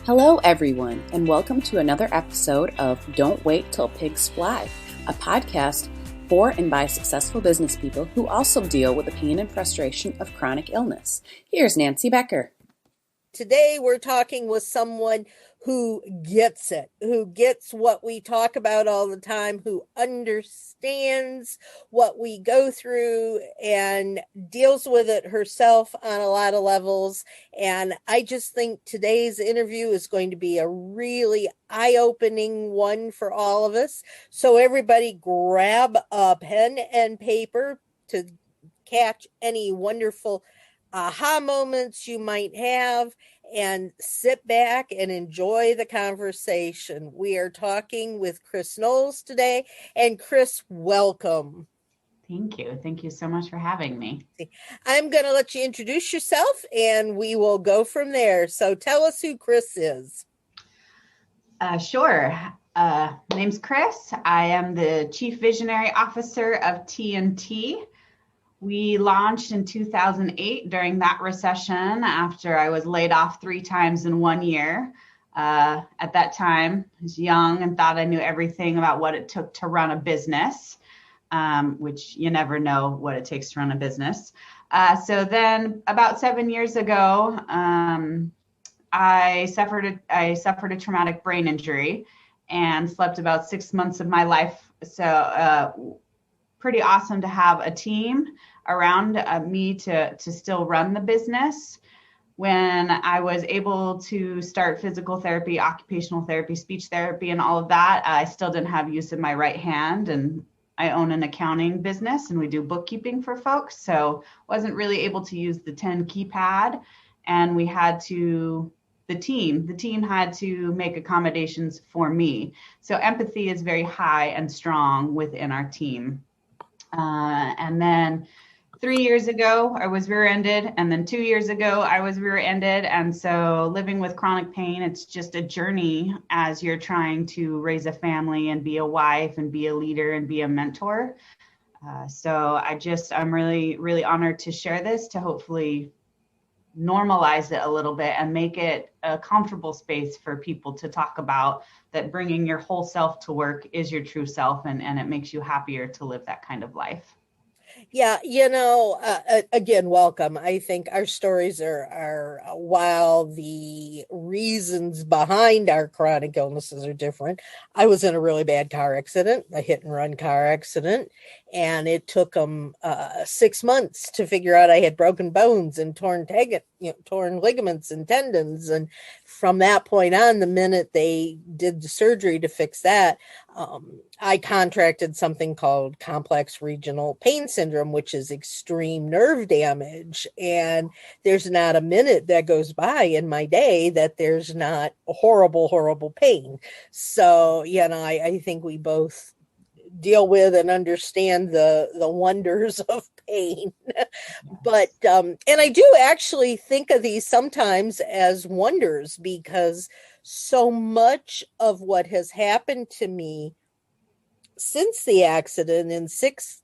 Hello, everyone, and welcome to another episode of Don't Wait Till Pigs Fly, a podcast for and by successful business people who also deal with the pain and frustration of chronic illness. Here's Nancy Becker. Today, we're talking with someone who gets it, who gets what we talk about all the time, who understands what we go through and deals with it herself on a lot of levels. And I just think today's interview is going to be a really eye-opening one for all of us. So everybody grab a pen and paper to catch any wonderful aha moments you might have, and sit back and enjoy the conversation. We are talking with Crys Noell today. And Crys, welcome. Thank you. Thank you so much for having me. I'm going to let you introduce yourself and we will go from there. So tell us who Crys is. Sure. My name's Crys. I am the Chief Visionary Officer of T&T. We launched in 2008 during that recession after I was laid off 3 times in 1 year. At that time, I was young and thought I knew everything about what it took to run a business, which you never know what it takes to run a business. So then about 7 years ago, I suffered a traumatic brain injury and slept about 6 months of my life. So pretty awesome to have a team around me to still run the business. When I was able to start physical therapy, occupational therapy, speech therapy, and all of that, I still didn't have use of my right hand. And I own an accounting business and we do bookkeeping for folks. So wasn't really able to use the 10 keypad. And we had to, the team had to make accommodations for me. So empathy is very high and strong within our team. And then 3 years ago, I was rear-ended. And then 2 years ago, I was rear-ended. And so living with chronic pain, it's just a journey as you're trying to raise a family and be a wife and be a leader and be a mentor. So I'm really, really honored to share this, to hopefully normalize it a little bit and make it a comfortable space for people to talk about that bringing your whole self to work is your true self, and it makes you happier to live that kind of life. Yeah, again, welcome. I think our stories are while the reasons behind our chronic illnesses are different. I was in a really bad car accident, a hit and run car accident, and it took them 6 months to figure out I had broken bones and torn ligaments and tendons. And from that point on, the minute they did the surgery to fix that, I contracted something called complex regional pain syndrome, which is extreme nerve damage. And there's not a minute that goes by in my day that there's not horrible, horrible pain. So, I think we both deal with and understand the wonders of pain. Yes. But and I do actually think of these sometimes as wonders, because so much of what has happened to me since the accident and since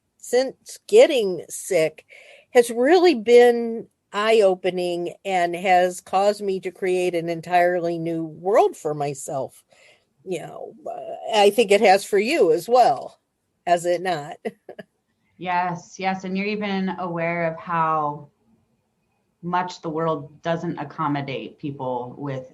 getting sick has really been eye-opening and has caused me to create an entirely new world for myself. I think it has for you as well, has it not? Yes. And you're even aware of how much the world doesn't accommodate people with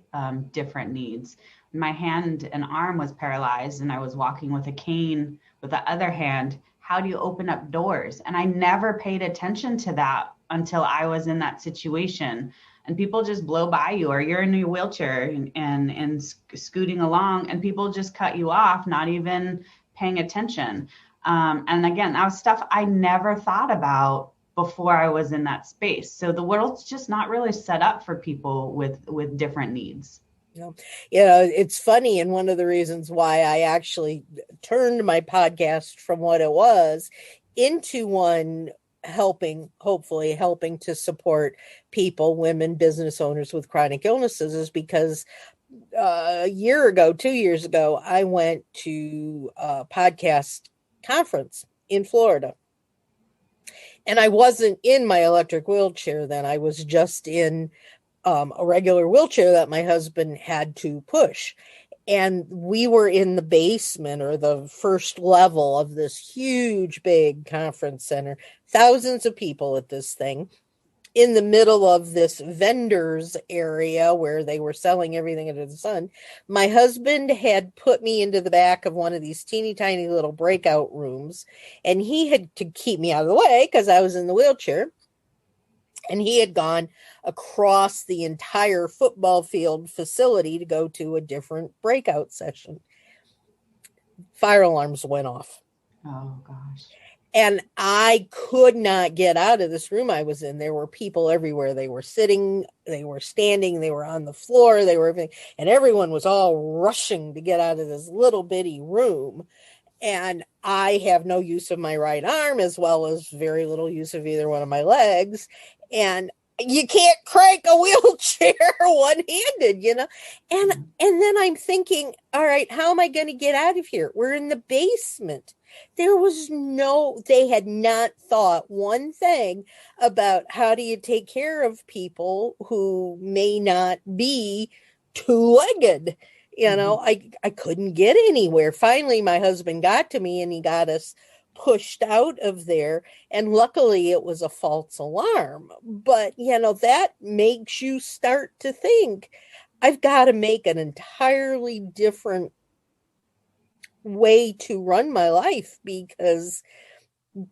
different needs. My hand and arm was paralyzed and I was walking with a cane with the other hand. How do you open up doors? And I never paid attention to that until I was in that situation. And people just blow by you, or you're in your wheelchair and scooting along, and people just cut you off, not even paying attention. And again, that was stuff I never thought about before I was in that space. So the world's just not really set up for people with different needs. It's funny. And one of the reasons why I actually turned my podcast from what it was into one hopefully helping to support people, women, business owners with chronic illnesses, is because a year ago, 2 years ago, I went to a podcast conference in Florida. And I wasn't in my electric wheelchair then. I was just in a regular wheelchair that my husband had to push. And we were in the basement or the first level of this huge, big conference center, thousands of people at this thing, in the middle of this vendors area where they were selling everything under the sun. My husband had put me into the back of one of these teeny tiny little breakout rooms, and he had to keep me out of the way because I was in the wheelchair. And he had gone across the entire football field facility to go to a different breakout session. Fire alarms went off. Oh, gosh. And I could not get out of this room I was in. There were people everywhere. They were sitting, they were standing, they were on the floor, they were everything. And everyone was all rushing to get out of this little bitty room. And I have no use of my right arm, as well as very little use of either one of my legs. And you can't crank a wheelchair one-handed, you know? And then I'm thinking, all right, how am I going to get out of here? We're in the basement. They had not thought one thing about how do you take care of people who may not be two-legged. You know, I couldn't get anywhere. Finally, my husband got to me and he got us pushed out of there. And luckily it was a false alarm. But, you know, that makes you start to think, I've got to make an entirely different way to run my life, because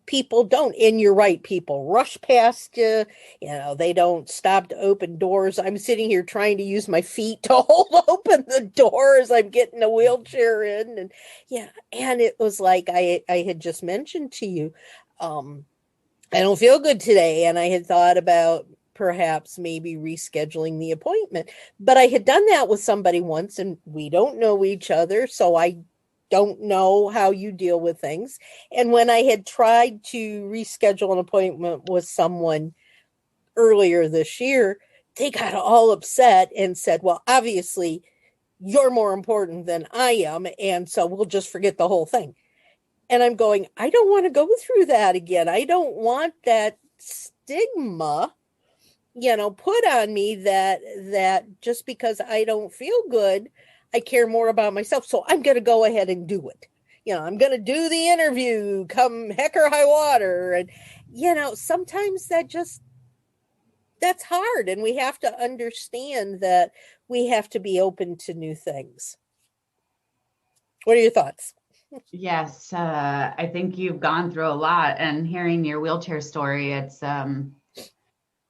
people don't, and you're right, people rush past you, you know, they don't stop to open doors. I'm sitting here trying to use my feet to hold open the door as I'm getting a wheelchair in. And yeah, and it was like I had just mentioned to you, I don't feel good today, and I had thought about perhaps maybe rescheduling the appointment, but I had done that with somebody once, and we don't know each other, so I don't know how you deal with things. And when I had tried to reschedule an appointment with someone earlier this year, they got all upset and said, well, obviously you're more important than I am, and so we'll just forget the whole thing. And I'm going, I don't want to go through that again. I don't want that stigma, you know, put on me that just because I don't feel good, I care more about myself. So I'm going to go ahead and do it. You know, I'm going to do the interview, come heck or high water. And, you know, sometimes that's hard. And we have to understand that we have to be open to new things. What are your thoughts? Yes, I think you've gone through a lot, and hearing your wheelchair story, it's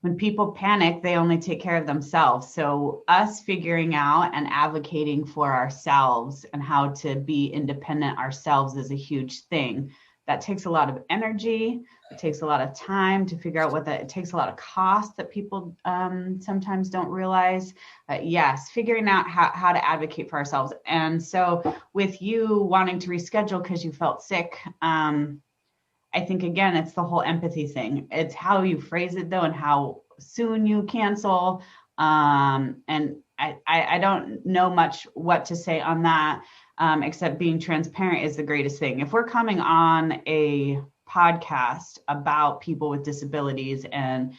when people panic, they only take care of themselves. So us figuring out and advocating for ourselves and how to be independent ourselves is a huge thing. That takes a lot of energy. It takes a lot of time to figure out it takes a lot of cost that people sometimes don't realize. Yes, figuring out how to advocate for ourselves. And so with you wanting to reschedule because you felt sick, I think, again, it's the whole empathy thing. It's how you phrase it, though, and how soon you cancel. And I don't know much what to say on that, except being transparent is the greatest thing. If we're coming on a podcast about people with disabilities and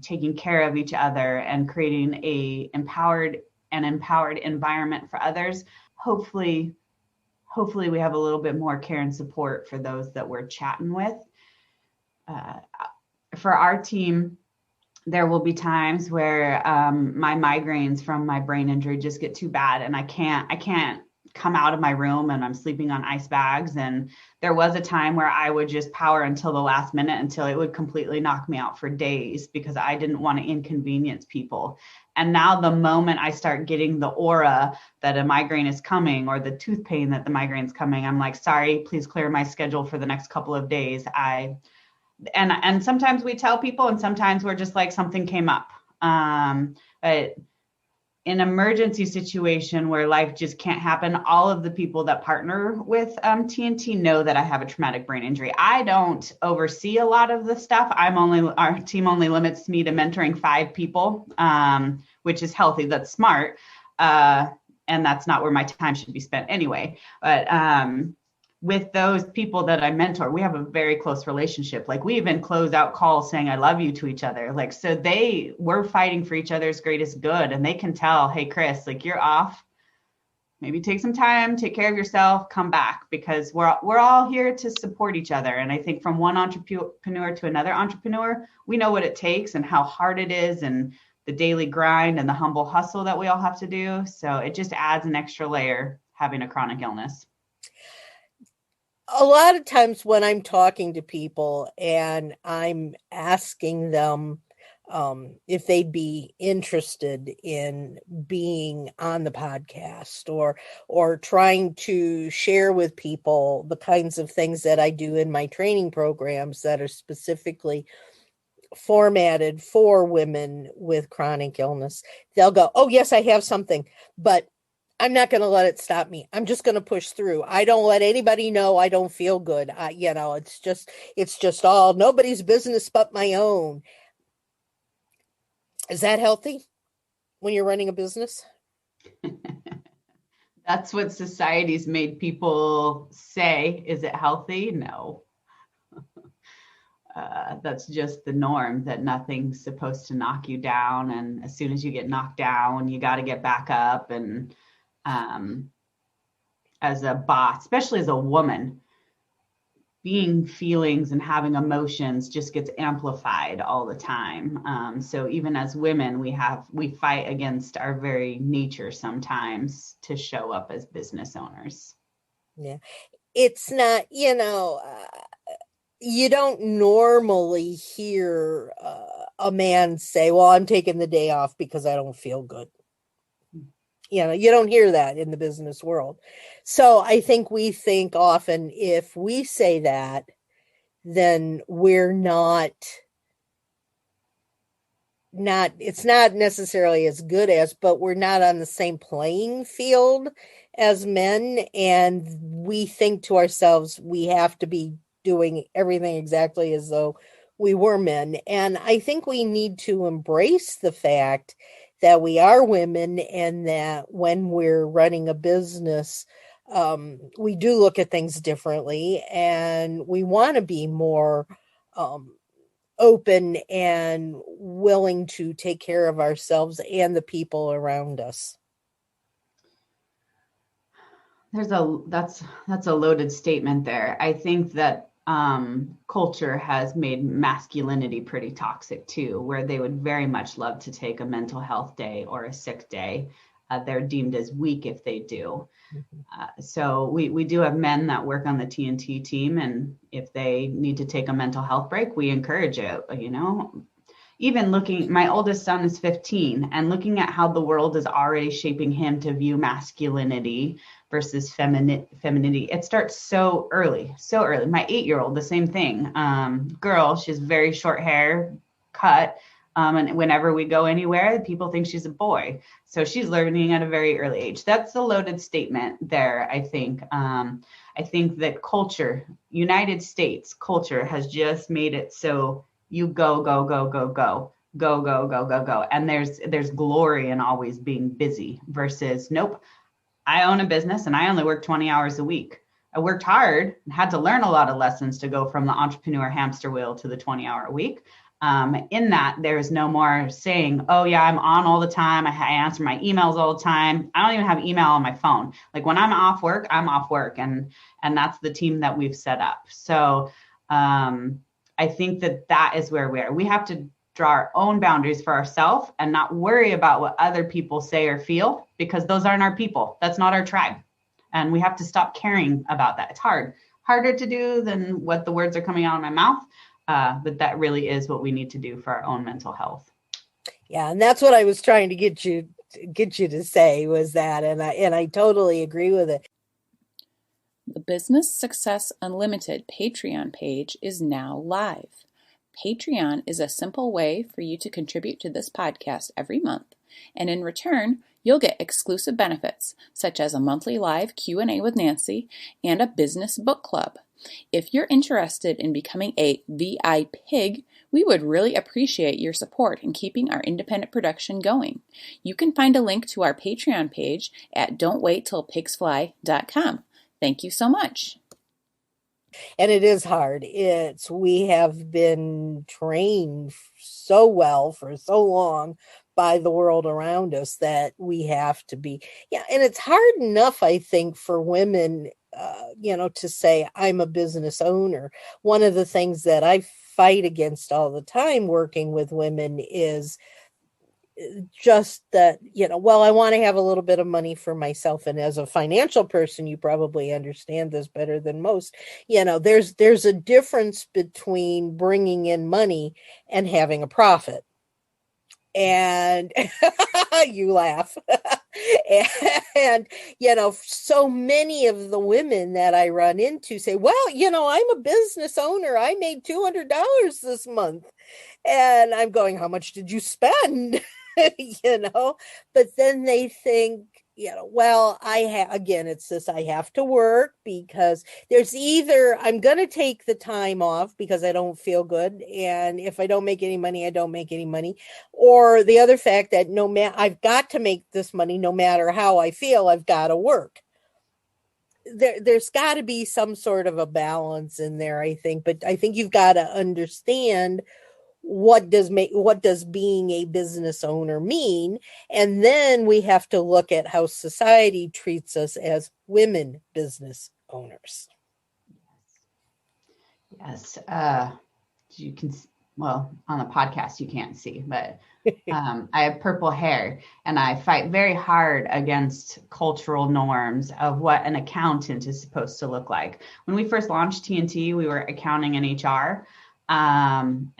taking care of each other and creating an empowered environment for others, hopefully we have a little bit more care and support for those that we're chatting with. For our team, there will be times where my migraines from my brain injury just get too bad, and I can't come out of my room, and I'm sleeping on ice bags. And there was a time where I would just power until the last minute, until it would completely knock me out for days, because I didn't want to inconvenience people. And now the moment I start getting the aura that a migraine is coming, or the tooth pain that the migraine is coming, I'm like, sorry, please clear my schedule for the next couple of days. And sometimes we tell people, and sometimes we're just like, something came up. But in an emergency situation where life just can't happen, all of the people that partner with TNT know that I have a traumatic brain injury. I don't oversee a lot of the stuff. Our team only limits me to mentoring 5 people, which is healthy. That's smart. And that's not where my time should be spent anyway. But with those people that I mentor, we have a very close relationship. Like we even close out calls saying, I love you to each other. Like, so we're fighting for each other's greatest good. And they can tell, hey, Crys, like you're off. Maybe take some time, take care of yourself, come back, because we're all here to support each other. And I think from one entrepreneur to another entrepreneur, we know what it takes and how hard it is and the daily grind and the humble hustle that we all have to do. So it just adds an extra layer having a chronic illness. A lot of times when I'm talking to people and I'm asking them if they'd be interested in being on the podcast or trying to share with people the kinds of things that I do in my training programs that are specifically formatted for women with chronic illness, they'll go, oh, yes, I have something, but I'm not going to let it stop me. I'm just going to push through. I don't let anybody know I don't feel good. It's just all nobody's business but my own. Is that healthy when you're running a business? That's what society's made people say. Is it healthy? No. That's just the norm, that nothing's supposed to knock you down. And as soon as you get knocked down, you got to get back up. And as a boss, especially as a woman, being feelings and having emotions just gets amplified all the time. So even as women, we fight against our very nature sometimes to show up as business owners. Yeah. It's not, you don't normally hear a man say, well, I'm taking the day off because I don't feel good. You don't hear that in the business world. So I think we think often if we say that, then we're not, it's not necessarily as good as, but we're not on the same playing field as men. And we think to ourselves, we have to be doing everything exactly as though we were men. And I think we need to embrace the fact that we are women and that when we're running a business, we do look at things differently and we want to be more open and willing to take care of ourselves and the people around us. That's a loaded statement there. I think that culture has made masculinity pretty toxic too, where they would very much love to take a mental health day or a sick day. They're deemed as weak if they do. So we do have men that work on the TNT team, and if they need to take a mental health break, we encourage it. Even my oldest son is 15, and looking at how the world is already shaping him to view masculinity versus femininity, it starts so early. My 8-year-old, the same thing. Girl, she has very short hair, cut. And whenever we go anywhere, people think she's a boy. So she's learning at a very early age. That's a loaded statement there, I think. I think that culture, United States culture, has just made it so you go, go, go, go, go, go, go, go, go, go. And there's glory in always being busy versus, nope, I own a business and I only work 20 hours a week. I worked hard and had to learn a lot of lessons to go from the entrepreneur hamster wheel to the 20-hour a week. In that, there's no more saying, oh yeah, I'm on all the time. I answer my emails all the time. I don't even have email on my phone. Like when I'm off work, I'm off work. And that's the team that we've set up. So I think that is where we are. We have to draw our own boundaries for ourselves and not worry about what other people say or feel, because those aren't our people. That's not our tribe. And we have to stop caring about that. It's harder to do than what the words are coming out of my mouth. But that really is what we need to do for our own mental health. Yeah, and that's what I was trying to get you to say was that, and I totally agree with it. The Business Success Unlimited Patreon page is now live. Patreon is a simple way for you to contribute to this podcast every month, and in return, you'll get exclusive benefits such as a monthly live Q&A with Nancy and a business book club. If you're interested in becoming a VI Pig, we would really appreciate your support in keeping our independent production going. You can find a link to our Patreon page at don'twaittillpigsfly.com. Thank you so much. And it is hard. We have been trained so well for so long by the world around us that we have to be, yeah. And it's hard enough, I think, for women, to say, I'm a business owner. One of the things that I fight against all the time working with women is just that, well, I want to have a little bit of money for myself. And as a financial person, you probably understand this better than most. There's a difference between bringing in money and having a profit. And you laugh. And, so many of the women that I run into say, well, I'm a business owner. I made $200 this month. And I'm going, how much did you spend? But then they think, well, again, it's this, I have to work because there's either I'm going to take the time off because I don't feel good. And if I don't make any money, I don't make any money. Or the other fact that I've got to make this money, no matter how I feel, I've got to work. There's got to be some sort of a balance in there, I think. But I think you've got to understand what does being a business owner mean, and then we have to look at how society treats us as women business owners. Yes. You can, well, on the podcast you can't see, but I have purple hair, and I fight very hard against cultural norms of what an accountant is supposed to look like. When we first launched TNT, we were accounting and HR. And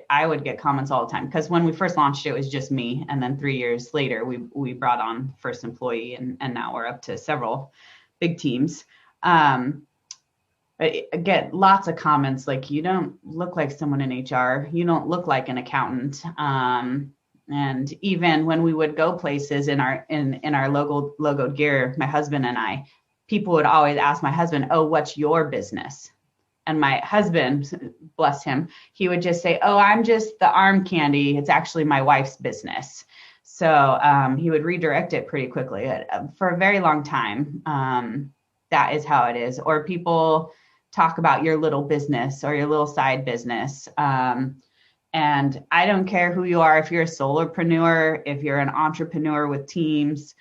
I would get comments all the time, because when we first launched, it was just me. And then 3 years later, we brought on first employee, and now we're up to several big teams. I get lots of comments like, you don't look like someone in HR. You don't look like an accountant. And even when we would go places in our logoed gear, my husband and I, people would always ask my husband, oh, what's your business? And my husband, bless him, he would just say, oh, I'm just the arm candy. It's actually my wife's business. So he would redirect it pretty quickly. For a very long time, that is how it is. Or people talk about your little business or your little side business. And I don't care who you are. If you're a solopreneur, if you're an entrepreneur with teams,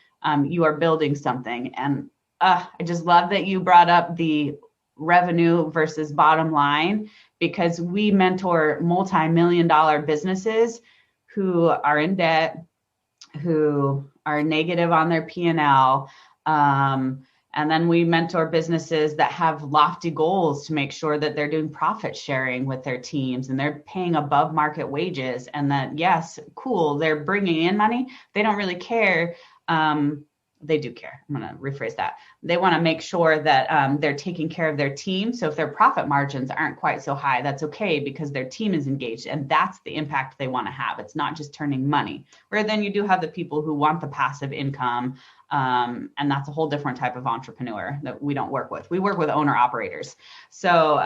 you are building something. And I just love that you brought up the revenue versus bottom line, because we mentor multi-million-dollar businesses who are in debt, who are negative on their P&L. And then we mentor businesses that have lofty goals to make sure that they're doing profit sharing with their teams and they're paying above market wages. And that, yes, cool, they're bringing in money. They don't really care. They do care. I'm going to rephrase that. They want to make sure that they're taking care of their team. So if their profit margins aren't quite so high, that's okay, because their team is engaged, and that's the impact they want to have. It's not just turning money. Where then you do have the people who want the passive income, and that's a whole different type of entrepreneur that we don't work with. We work with owner operators. So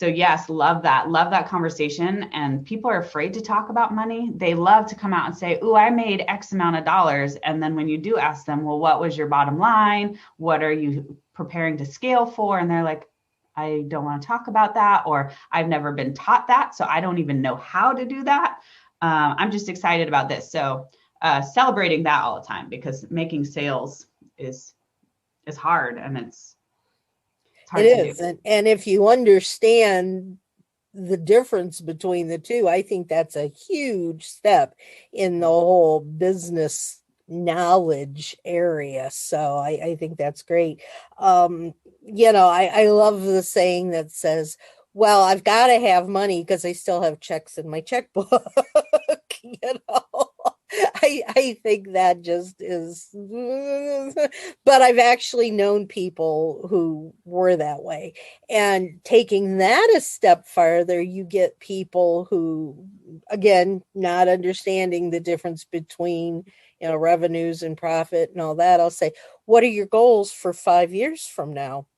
yes, love that conversation. And people are afraid to talk about money. They love to come out and say, "Ooh, I made X amount of dollars." And then when you do ask them, well, what was your bottom line? What are you preparing to scale for? And they're like, I don't want to talk about that, or I've never been taught that, so I don't even know how to do that. I'm just excited about this. So celebrating that all the time, because making sales is hard, and it's hard to do. And if you understand the difference between the two, I think that's a huge step in the whole business knowledge area. So I think that's great. I love the saying that says, well, I've got to have money because I still have checks in my checkbook. I think that just is, but I've actually known people who were that way. And taking that a step farther, you get people who, again, not understanding the difference between, revenues and profit and all that. I'll say, what are your goals for 5 years from now?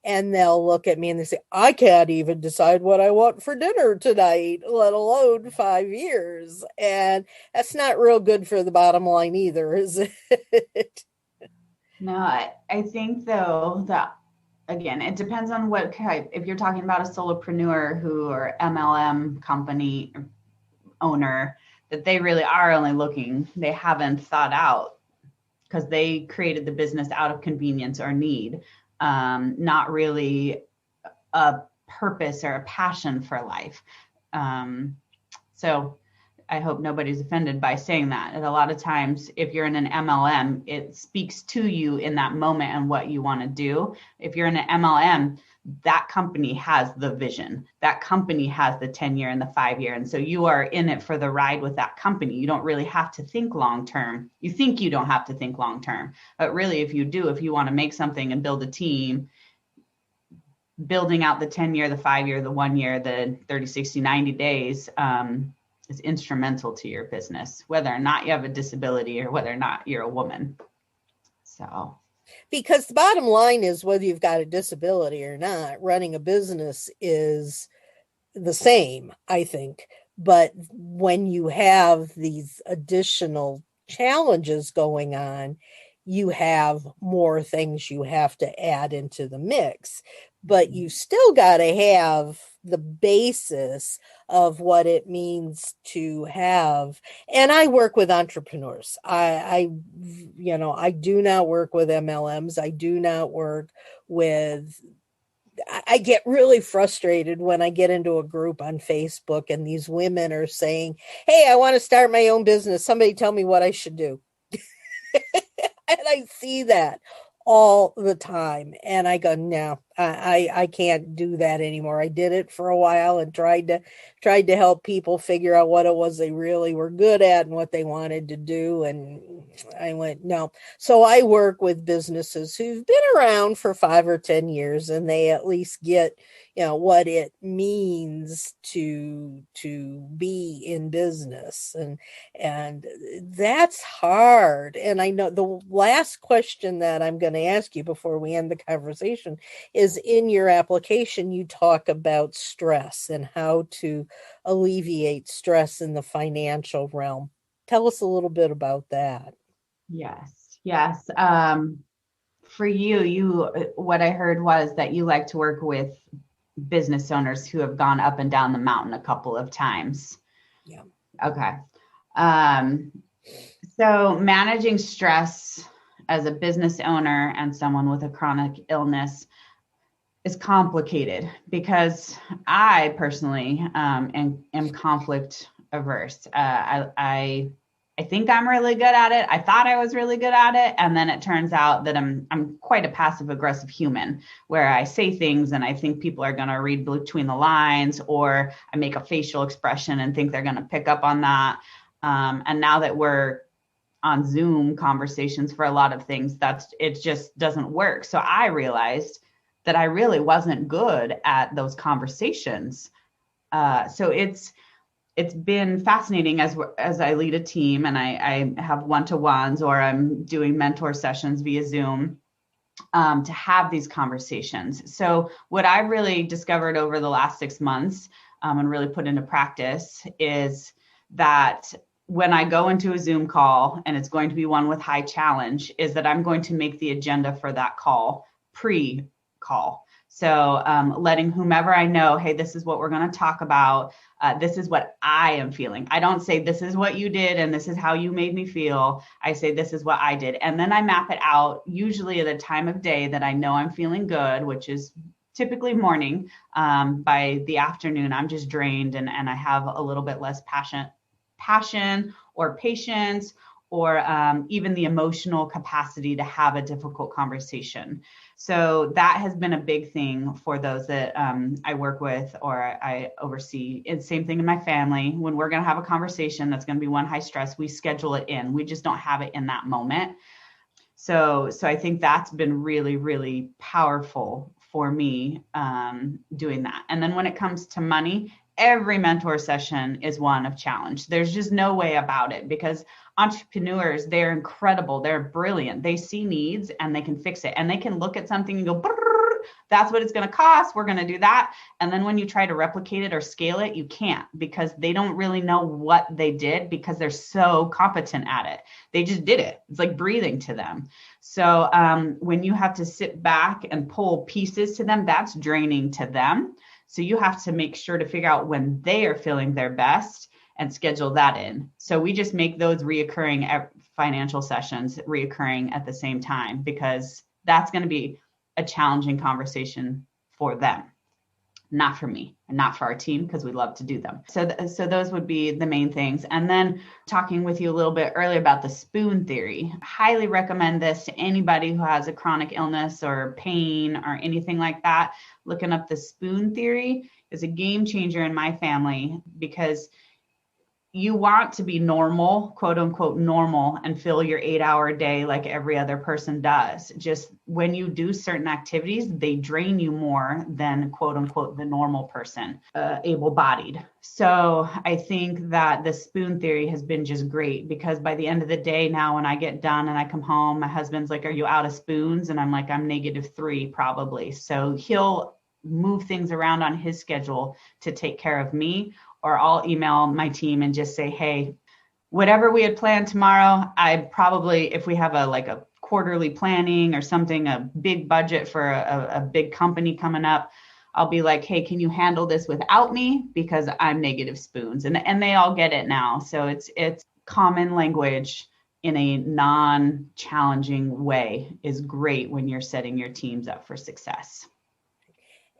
And they'll look at me and they say, I can't even decide what I want for dinner tonight, let alone 5 years. And that's not real good for the bottom line either, is it? No, I think though that again, it depends on what type. If you're talking about a solopreneur or MLM company owner, that they really are only looking, they haven't thought out because they created the business out of convenience or need, not really a purpose or a passion for life. So I hope nobody's offended by saying that. And a lot of times, if you're in an MLM, it speaks to you in that moment and what you want to do. If you're in an MLM, that company has the vision. That company has the 10-year and the 5-year. And so you are in it for the ride with that company. You don't really have to think long term. You think you don't have to think long term. But really, if you do, if you want to make something and build a team, building out the 10-year, the 5-year, the 1 year, the 30, 60, 90 days is instrumental to your business, whether or not you have a disability or whether or not you're a woman. So, because the bottom line is, whether you've got a disability or not, running a business is the same, I think. But when you have these additional challenges going on, you have more things you have to add into the mix. But you still got to have the basis of what it means to have. And I work with entrepreneurs. I do not work with MLMs. I do not work with. I get really frustrated when I get into a group on Facebook and these women are saying, "Hey, I want to start my own business. Somebody tell me what I should do." And I see that all the time. And I go, no, I can't do that anymore. I did it for a while and tried to help people figure out what it was they really were good at and what they wanted to do. And I went, no. So I work with businesses who've been around for 5 or 10 years, and they at least get, what it means to be in business. And that's hard. And I know the last question that I'm going to ask you before we end the conversation is, in your application, you talk about stress and how to alleviate stress in the financial realm. Tell us a little bit about that. yes. For you, what I heard was that you like to work with business owners who have gone up and down the mountain a couple of times. Yeah. Okay. So managing stress as a business owner and someone with a chronic illness is complicated, because I personally am conflict averse. I think I'm really good at it. I thought I was really good at it. And then it turns out that I'm quite a passive aggressive human, where I say things and I think people are going to read between the lines, or I make a facial expression and think they're going to pick up on that. And now that we're on Zoom conversations for a lot of things, it just doesn't work. So I realized that I really wasn't good at those conversations. So it's been fascinating as I lead a team and I have one-to-ones, or I'm doing mentor sessions via Zoom, to have these conversations. So what I've really discovered over the last 6 months, and really put into practice, is that when I go into a Zoom call, and it's going to be one with high challenge, is that I'm going to make the agenda for that call pre-call. So letting whomever I know, hey, this is what we're going to talk about. This is what I am feeling. I don't say this is what you did and this is how you made me feel. I say this is what I did. And then I map it out, usually at a time of day that I know I'm feeling good, which is typically morning. By the afternoon, I'm just drained and I have a little bit less passion or patience, or even the emotional capacity to have a difficult conversation. So that has been a big thing for those that I work with or I oversee. It's the same thing in my family. When we're going to have a conversation that's going to be one high stress, we schedule it in. We just don't have it in that moment. So I think that's been really, really powerful for me, doing that. And then when it comes to money, every mentor session is one of challenge. There's just no way about it, because entrepreneurs, they're incredible. They're brilliant. They see needs and they can fix it. And they can look at something and go, That's what it's going to cost. We're going to do that. And then when you try to replicate it or scale it, you can't, because they don't really know what they did because they're so competent at it. They just did it. It's like breathing to them. So when you have to sit back and pull pieces to them, that's draining to them. So you have to make sure to figure out when they are feeling their best and schedule that in. So we just make those reoccurring financial sessions reoccurring at the same time, because that's going to be a challenging conversation for them, not for me and not for our team, because we love to do them. So those would be the main things. And then talking with you a little bit earlier about the spoon theory, highly recommend this to anybody who has a chronic illness or pain or anything like that. Looking up the spoon theory is a game changer in my family, because you want to be normal, quote unquote, normal, and fill your 8-hour day like every other person does. Just when you do certain activities, they drain you more than, quote unquote, the normal person, able-bodied. So I think that the spoon theory has been just great, because by the end of the day now, when I get done and I come home, my husband's like, "Are you out of spoons?" And I'm like, "I'm -3 probably." So he'll move things around on his schedule to take care of me. Or I'll email my team and just say, "Hey, whatever we had planned tomorrow, I probably, if we have a quarterly planning or something, a big budget for a big company coming up, I'll be like, 'Hey, can you handle this without me? Because I'm -spoons." And they all get it now. So it's common language in a non-challenging way is great when you're setting your teams up for success.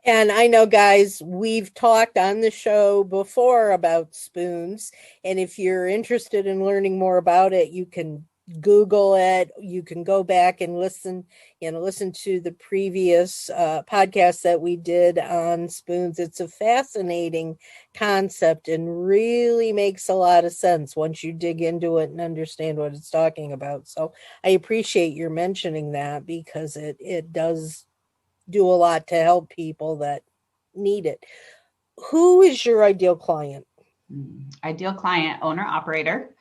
And I know, guys, we've talked on the show before about spoons. And if you're interested in learning more about it, you can Google it. You can go back and listen to the previous podcast that we did on spoons. It's a fascinating concept and really makes a lot of sense once you dig into it and understand what it's talking about. So I appreciate your mentioning that, because it does do a lot to help people that need it. Who is your ideal client? Ideal client, owner operator.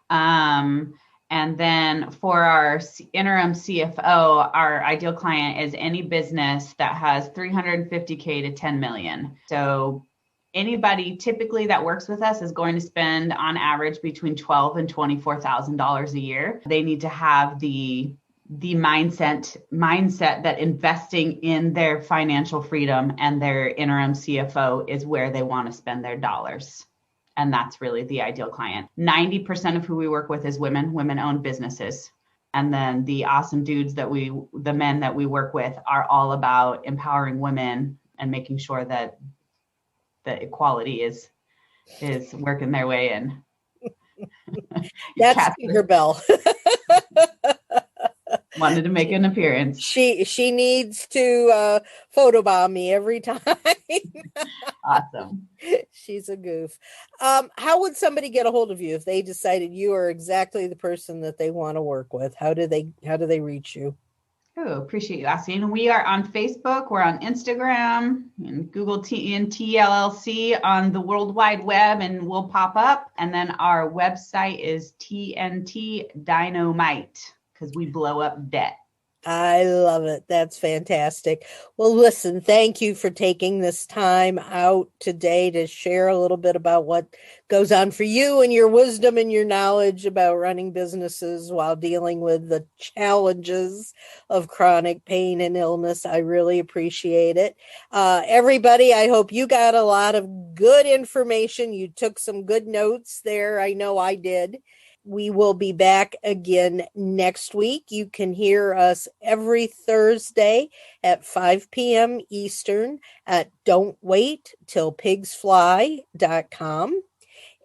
And then for our interim CFO, our ideal client is any business that has 350K to 10 million. So anybody typically that works with us is going to spend on average between $12,000 and $24,000 a year. They need to have the mindset that investing in their financial freedom and their interim CFO is where they want to spend their dollars. And that's really the ideal client. 90% of who we work with is women-owned businesses. And then the awesome dudes the men that we work with are all about empowering women and making sure that the equality is working their way in. That's Tinkerbell. Wanted to make an appearance. She needs to photobomb me every time. Awesome. She's a goof. How would somebody get a hold of you if they decided you are exactly the person that they want to work with? How do they reach you? Oh, appreciate you asking. We are on Facebook. We're on Instagram and Google TNT LLC on the World Wide Web, and we'll pop up. And then our website is TNT Dynamite, because we blow up debt. I love it. That's fantastic. Well, listen, thank you for taking this time out today to share a little bit about what goes on for you and your wisdom and your knowledge about running businesses while dealing with the challenges of chronic pain and illness. I really appreciate it. Everybody, I hope you got a lot of good information. You took some good notes there. I know I did. We will be back again next week. You can hear us every Thursday at 5 p.m. Eastern at don'twaittillpigsfly.com.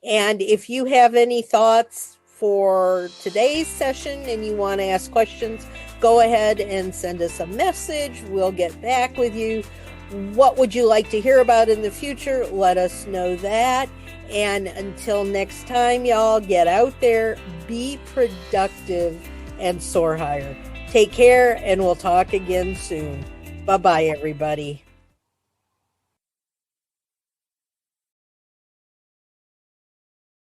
And if you have any thoughts for today's session and you want to ask questions, go ahead and send us a message. We'll get back with you. What would you like to hear about in the future? Let us know that. And until next time, y'all, get out there, be productive, and soar higher. Take care, and we'll talk again soon. Bye-bye, everybody.